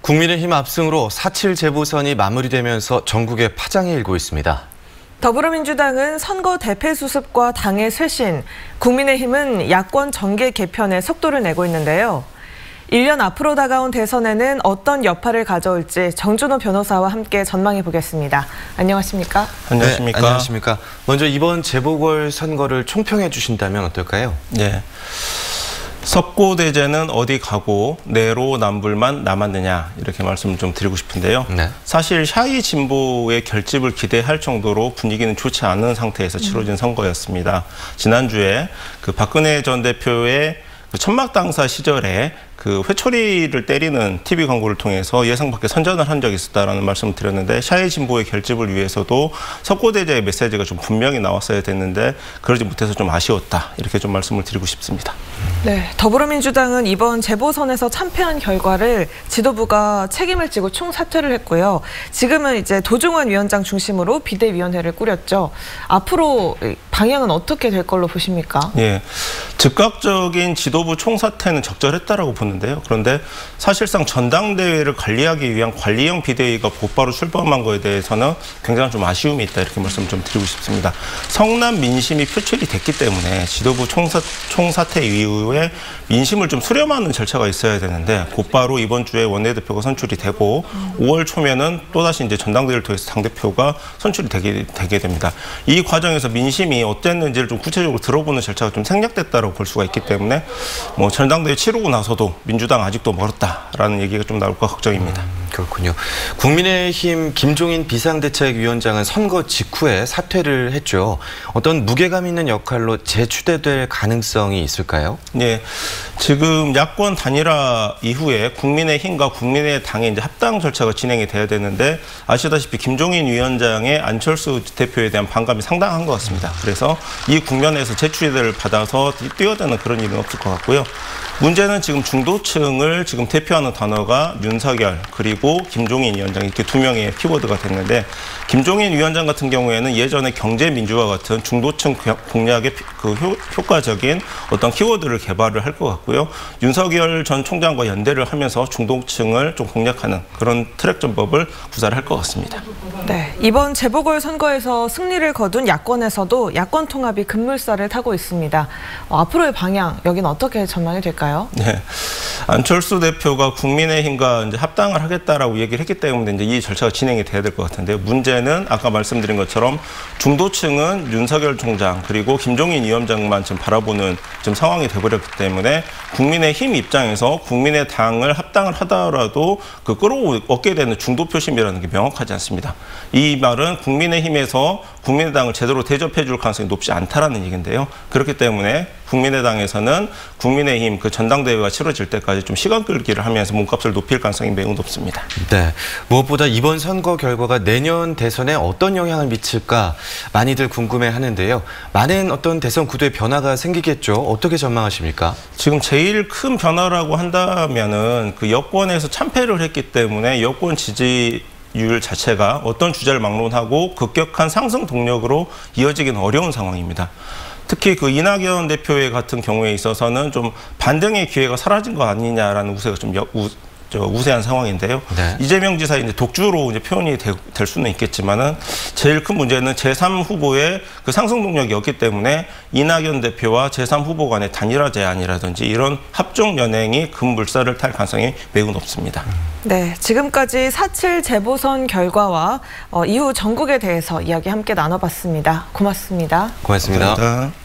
국민의힘 압승으로 4.7 재보선이 마무리되면서 전국에 파장이 일고 있습니다. 더불어민주당은 선거 대패 수습과 당의 쇄신, 국민의힘은 야권 정계 개편에 속도를 내고 있는데요. 1년 앞으로 다가온 대선에는 어떤 여파를 가져올지 정준호 변호사와 함께 전망해 보겠습니다. 안녕하십니까? 안녕하십니까? 네, 안녕하십니까? 먼저 이번 재보궐선거를 총평해 주신다면 어떨까요? 네. 석고대제는 어디 가고 내로남불만 남았느냐 이렇게 말씀을 좀 드리고 싶은데요. 네. 사실 샤이 진보의 결집을 기대할 정도로 분위기는 좋지 않은 상태에서 치러진 선거였습니다. 지난주에 그 박근혜 전 대표의 그 천막당사 시절에 그 회초리를 때리는 TV 광고를 통해서 예상 밖의 선전을 한 적이 있었다라는 말씀을 드렸는데 샤이 진보의 결집을 위해서도 석고대제의 메시지가 좀 분명히 나왔어야 됐는데 그러지 못해서 좀 아쉬웠다 이렇게 좀 말씀을 드리고 싶습니다. 네, 더불어민주당은 이번 재보선에서 참패한 결과를 지도부가 책임을 지고 총사퇴를 했고요. 지금은 이제 도종환 위원장 중심으로 비대위원회를 꾸렸죠. 앞으로 방향은 어떻게 될 걸로 보십니까? 예, 즉각적인 지도부 총사퇴는 적절했다라고 보는데요. 그런데 사실상 전당대회를 관리하기 위한 관리형 비대위가 곧바로 출범한 거에 대해서는 굉장히 좀 아쉬움이 있다 이렇게 말씀 좀 드리고 싶습니다. 성남 민심이 표출이 됐기 때문에 지도부 총사퇴 이후에 민심을 좀 수렴하는 절차가 있어야 되는데 곧바로 이번 주에 원내대표가 선출이 되고 5월 초면은 또다시 이제 전당대회를 통해서 당대표가 선출이 되게 됩니다. 이 과정에서 민심이 어땠는지를 좀 구체적으로 들어보는 절차가 좀 생략됐다고 볼 수가 있기 때문에 뭐 전당대회 치르고 나서도 민주당 아직도 멀었다라는 얘기가 좀 나올까 걱정입니다. 그렇군요. 국민의힘 김종인 비상대책위원장은 선거 직후에 사퇴를 했죠. 어떤 무게감 있는 역할로 재추대될 가능성이 있을까요? 네, 지금 야권 단일화 이후에 국민의힘과 국민의당의 이제 합당 절차가 진행이 돼야 되는데 아시다시피 김종인 위원장의 안철수 대표에 대한 반감이 상당한 것 같습니다. 그래서 이 국면에서 재추대를 받아서 뛰어드는 그런 일은 없을 것 같고요. 문제는 지금 중도층을 지금 대표하는 단어가 윤석열 그리고 김종인 위원장 이렇게 두 명의 키워드가 됐는데 김종인 위원장 같은 경우에는 예전에 경제민주화 같은 중도층 공략에 그 효과적인 어떤 키워드를 개발을 할 것 같고요. 윤석열 전 총장과 연대를 하면서 중도층을 좀 공략하는 그런 트랙 전법을 구사를 할 것 같습니다. 네, 이번 재보궐선거에서 승리를 거둔 야권에서도 야권 통합이 급물살을 타고 있습니다. 앞으로의 방향, 여기는 어떻게 전망이 될까요? 네, 안철수 대표가 국민의힘과 이제 합당을 하겠다라고 얘기를 했기 때문에 이제 이 절차가 진행이 돼야 될 것 같은데요. 문제는 아까 말씀드린 것처럼 중도층은 윤석열 총장 그리고 김종인 위원장만 지금 바라보는 지금 상황이 돼버렸기 때문에 국민의힘 입장에서 국민의당을 합당을 하더라도 그 끌어얻게 되는 중도 표심이라는 게 명확하지 않습니다. 이 말은 국민의힘에서 국민의당을 제대로 대접해 줄 가능성이 높지 않다라는 얘기인데요. 그렇기 때문에 국민의당에서는 국민의힘 그 전당대회가 치러질 때까지 좀 시간 끌기를 하면서 몸값을 높일 가능성이 매우 높습니다. 네, 무엇보다 이번 선거 결과가 내년 대선에 어떤 영향을 미칠까 많이들 궁금해하는데요. 많은 어떤 대선 구도의 변화가 생기겠죠. 어떻게 전망하십니까? 지금 제일 큰 변화라고 한다면은 그 여권에서 참패를 했기 때문에 여권 지지율 자체가 어떤 주자를 막론하고 급격한 상승 동력으로 이어지기는 어려운 상황입니다. 특히 그 이낙연 대표의 같은 경우에 있어서는 좀 반등의 기회가 사라진 거 아니냐라는 우세가 좀 우세한 상황인데요. 네. 이재명 지사의 이제 독주로 이제 표현이 될 수는 있겠지만은 제일 큰 문제는 제3 후보의 그 상승 동력이 없기 때문에 이낙연 대표와 제3 후보 간의 단일화 제안이라든지 이런 합종 연행이 급물살을 탈 가능성이 매우 높습니다. 네, 지금까지 4.7 재보선 결과와 이후 전국에 대해서 이야기 함께 나눠봤습니다. 고맙습니다. 고맙습니다. 감사합니다.